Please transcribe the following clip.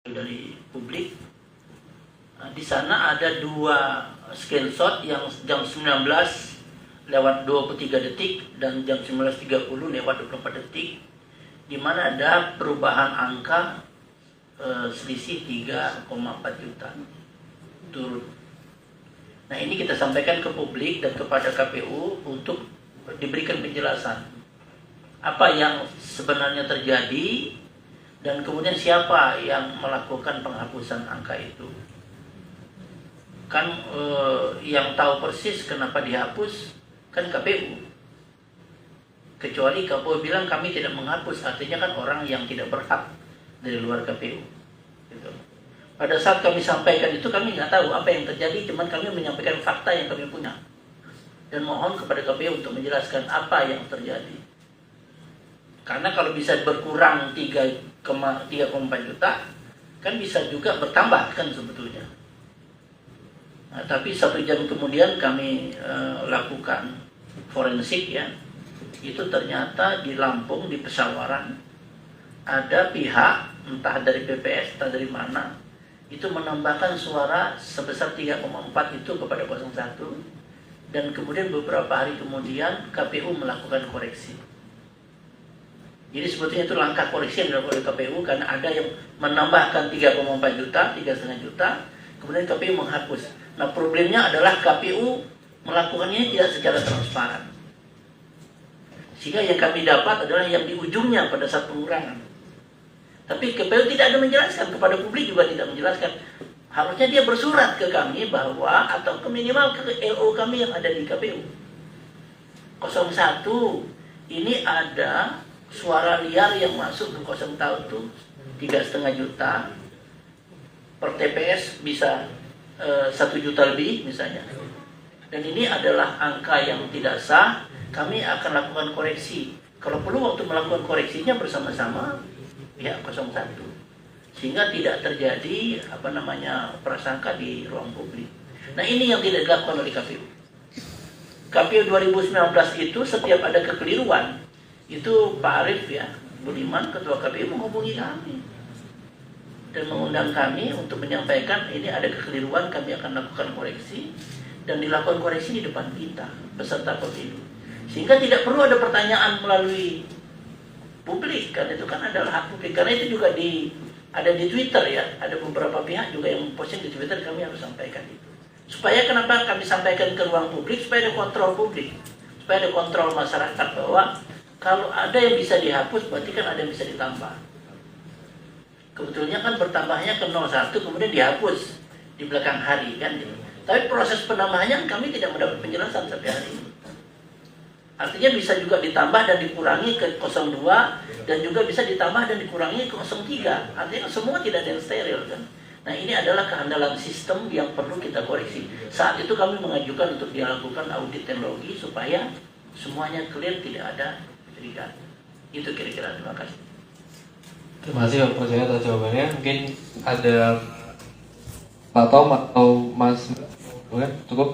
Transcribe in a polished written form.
dari publik. Di sana ada dua screenshot yang jam 19 lewat 23 detik dan jam 19.30 lewat 24 detik, di mana ada perubahan angka selisih 3,4 juta turun. Nah, ini kita sampaikan ke publik dan kepada KPU untuk diberikan penjelasan apa yang sebenarnya terjadi dan kemudian siapa yang melakukan penghapusan angka itu. Kan yang tahu persis kenapa dihapus kan KPU. Kecuali KPU bilang kami tidak menghapus, artinya kan orang yang tidak berhak dari luar KPU. Gitu. Pada saat kami sampaikan itu kami nggak tahu apa yang terjadi, cuman kami menyampaikan fakta yang kami punya. Dan mohon kepada KPU untuk menjelaskan apa yang terjadi. Karena kalau bisa berkurang 3,4 juta, kan bisa juga bertambah kan sebetulnya. Nah, tapi 1 jam kemudian kami lakukan forensik ya. Itu ternyata di Lampung, di Pesawaran, ada pihak entah dari PPS, entah dari mana, itu menambahkan suara sebesar 3,4 itu kepada 01, dan kemudian beberapa hari kemudian KPU melakukan koreksi. Jadi sebetulnya itu langkah koreksi yang dilakukan oleh KPU karena ada yang menambahkan 3,4 juta, 3,5 juta, kemudian KPU menghapus. Nah, problemnya adalah KPU melakukannya tidak secara transparan. Sehingga yang kami dapat adalah yang di ujungnya pada saat pengurangan. Tapi KPU tidak ada menjelaskan, kepada publik juga tidak menjelaskan. Harusnya dia bersurat ke kami bahwa, atau ke minimal ke LO kami yang ada di KPU. 01, ini ada suara liar yang masuk ke 01 itu 3,5 juta. Per TPS bisa 1 juta lebih misalnya. Dan ini adalah angka yang tidak sah. Kami akan lakukan koreksi. Kalau perlu waktu melakukan koreksinya bersama-sama pihak 01. Sehingga tidak terjadi prasangka di ruang publik. Nah, ini yang tidak dilakukan oleh KPU. KPU 2019 itu setiap ada kekeliruan, itu Pak Arief ya, Budiman, Ketua KPU menghubungi kami dan mengundang kami untuk menyampaikan ini ada kekeliruan, kami akan lakukan koreksi, dan dilakukan koreksi di depan kita, peserta pemilu. Sehingga tidak perlu ada pertanyaan melalui publik, kan itu kan adalah hak publik. Karena itu juga ada di Twitter ya, ada beberapa pihak juga yang posting di Twitter, kami harus sampaikan itu. Supaya kenapa kami sampaikan ke ruang publik, supaya ada kontrol publik, supaya ada kontrol masyarakat bahwa kalau ada yang bisa dihapus, berarti kan ada yang bisa ditambah. Kebetulannya kan bertambahnya ke 01, kemudian dihapus di belakang hari kan gitu. Tapi proses penambahannya kami tidak mendapat penjelasan sampai hari ini. Artinya bisa juga ditambah dan dikurangi ke 02, dan juga bisa ditambah dan dikurangi ke 03. Artinya semua tidak ada yang steril kan. Nah, ini adalah kehandalan sistem yang perlu kita koreksi. Saat itu kami mengajukan untuk dilakukan audit teknologi supaya semuanya clear, tidak ada kecurigaan. Itu kira-kira. Terima kasih. Terima kasih Pak Presiden atas jawabannya. Mungkin ada Pak Tom atau Mas, cukup?